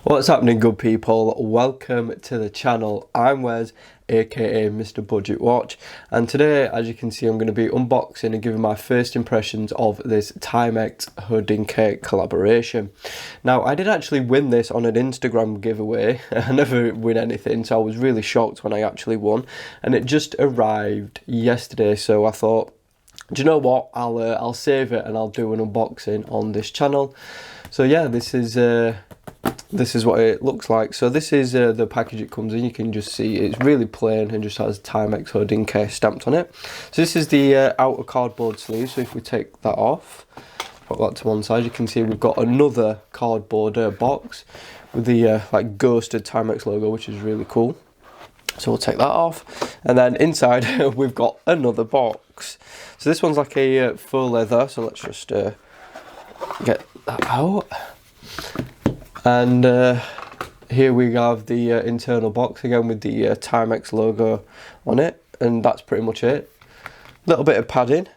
What's happening, good people? Welcome to the channel. I'm Wes, aka Mr. Budget Watch, and today, as you can see, I'm going to be unboxing and giving my first impressions of this Timex Hodinkee collaboration. Now, I did actually win this on an Instagram giveaway. I never win anything, so I was really shocked when I actually won, and it just arrived yesterday. So I thought, do you know what? I'll save it and I'll do an unboxing on this channel. So yeah, this is what it looks like. So this is the package it comes in. You can just see it's really plain and just has Timex Hodinkee stamped on it. So this is the outer cardboard sleeve. So if we take that off, put that to one side, you can see we've got another cardboard box with the like ghosted Timex logo, which is really cool. So we'll take that off, and then inside we've got another box. So this one's like a faux leather. So let's just get that out. And here we have the internal box again with the Timex logo on it, and that's pretty much it. Little bit of padding,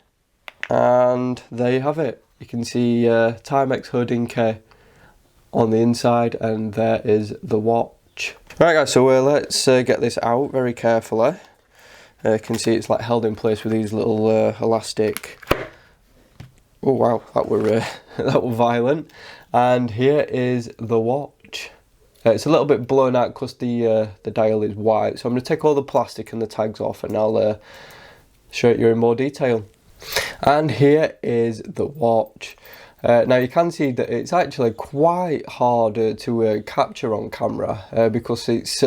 and there you have it. You can see Timex Hodinkee on the inside, and there is the watch. Right guys, so let's get this out very carefully. You can see it's like held in place with these little elastic. Oh wow, that were that were violent. And here is the watch. It's a little bit blown out because the dial is white. So I'm going to take all the plastic and the tags off, and I'll show it you in more detail. And here is the watch. Now you can see that it's actually quite hard to capture on camera because it's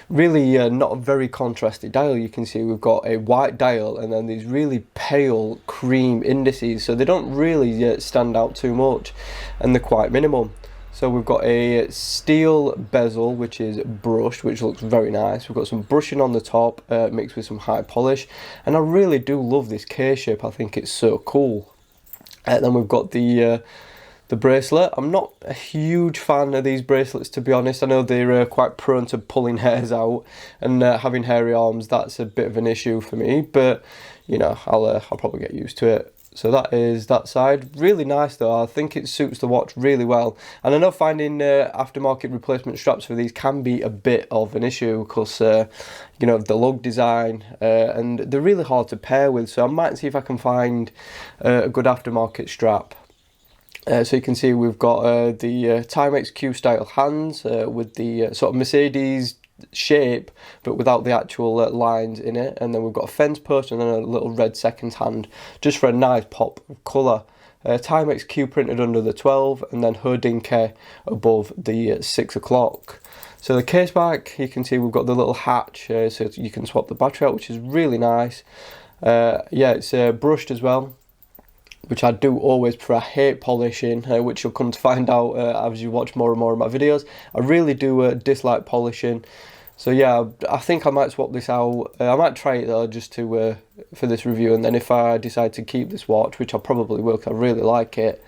really not a very contrasty dial. You can see we've got a white dial and then these really pale cream indices, so they don't really stand out too much, and they're quite minimal. So we've got a steel bezel which is brushed, which looks very nice. We've got some brushing on the top mixed with some high polish, and I really do love this case shape. I think it's so cool. Then we've got the bracelet. I'm not a huge fan of these bracelets, to be honest. I know they're quite prone to pulling hairs out, and having hairy arms, that's a bit of an issue for me, but you know, I'll probably get used to it. So that is that side. Really nice though. I think it suits the watch really well, and I know finding aftermarket replacement straps for these can be a bit of an issue because you know, the lug design, and they're really hard to pair with, so I might see if I can find a good aftermarket strap. So you can see we've got the Timex Q style hands with the sort of Mercedes shape but without the actual lines in it, and then we've got a fence post and then a little red second hand just for a nice pop of colour. Timex Q printed under the 12, and then Hodinkee above the 6 o'clock. So the case back, you can see we've got the little hatch so you can swap the battery out, which is really nice. Yeah, it's brushed as well, which I do always prefer. I hate polishing, which you'll come to find out as you watch more and more of my videos. I really do dislike polishing. So yeah, I think I might swap this out. I might try it though, just to for this review, and then if I decide to keep this watch, which I probably will because I really like it,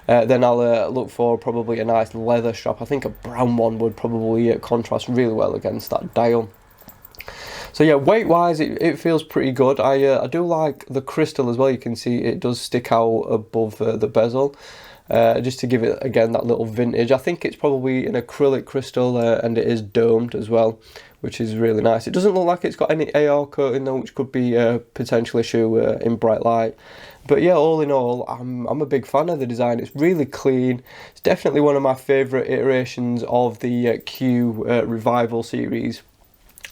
then I'll look for probably a nice leather strap. I think a brown one would probably contrast really well against that dial. So yeah, weight wise it feels pretty good. I do like the crystal as well. You can see it does stick out above the bezel, just to give it again that little vintage. I think it's probably an acrylic crystal, and it is domed as well, which is really nice. It doesn't look like it's got any AR coating though, which could be a potential issue in bright light. But yeah, all in all, I'm a big fan of the design. It's really clean. It's definitely one of my favourite iterations of the Q Revival series.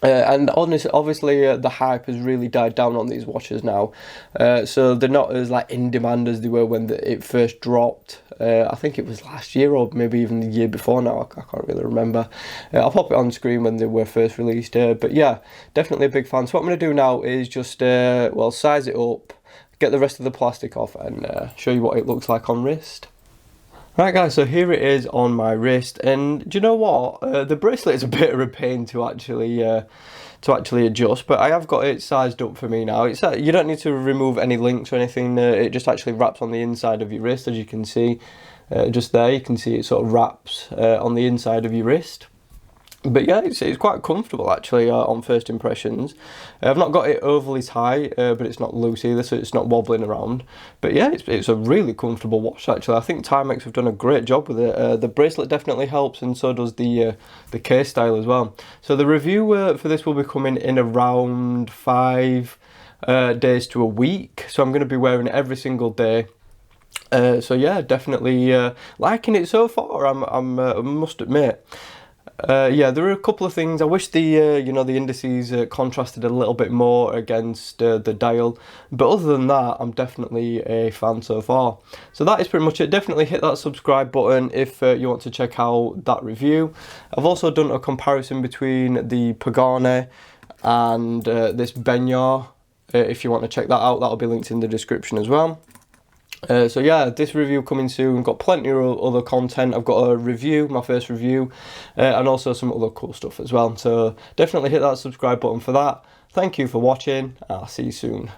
And obviously the hype has really died down on these watches now, so they're not as like in demand as they were when it first dropped. I think it was last year or maybe even the year before now, I can't really remember. I'll pop it on screen when they were first released, but yeah, definitely a big fan. So what I'm going to do now is just well, size it up, get the rest of the plastic off, and show you what it looks like on wrist. Right guys, so here it is on my wrist, and do you know what? The bracelet is a bit of a pain to actually adjust, but I have got it sized up for me now. It's you don't need to remove any links or anything. It just actually wraps on the inside of your wrist, as you can see. Just there, you can see it sort of wraps on the inside of your wrist. But yeah, it's quite comfortable actually on first impressions. I've not got it overly tight, but it's not loose either, so it's not wobbling around. But yeah, it's a really comfortable watch actually. I think Timex have done a great job with it. The bracelet definitely helps, and so does the case style as well. So the review for this will be coming in around 5 days to a week. So I'm going to be wearing it every single day. So yeah, definitely liking it so far. I must admit. Yeah, there are a couple of things. I wish the the indices contrasted a little bit more against the dial, but other than that, I'm definitely a fan so far. So that is pretty much it. Definitely hit that subscribe button if you want to check out that review. I've also done a comparison between the Pagani and this Benyar. If you want to check that out, that'll be linked in the description as well. So yeah, this review coming soon. Got plenty of other content. I've got a review, my first review, and also some other cool stuff as well. So definitely hit that subscribe button for that. Thank you for watching. I'll see you soon.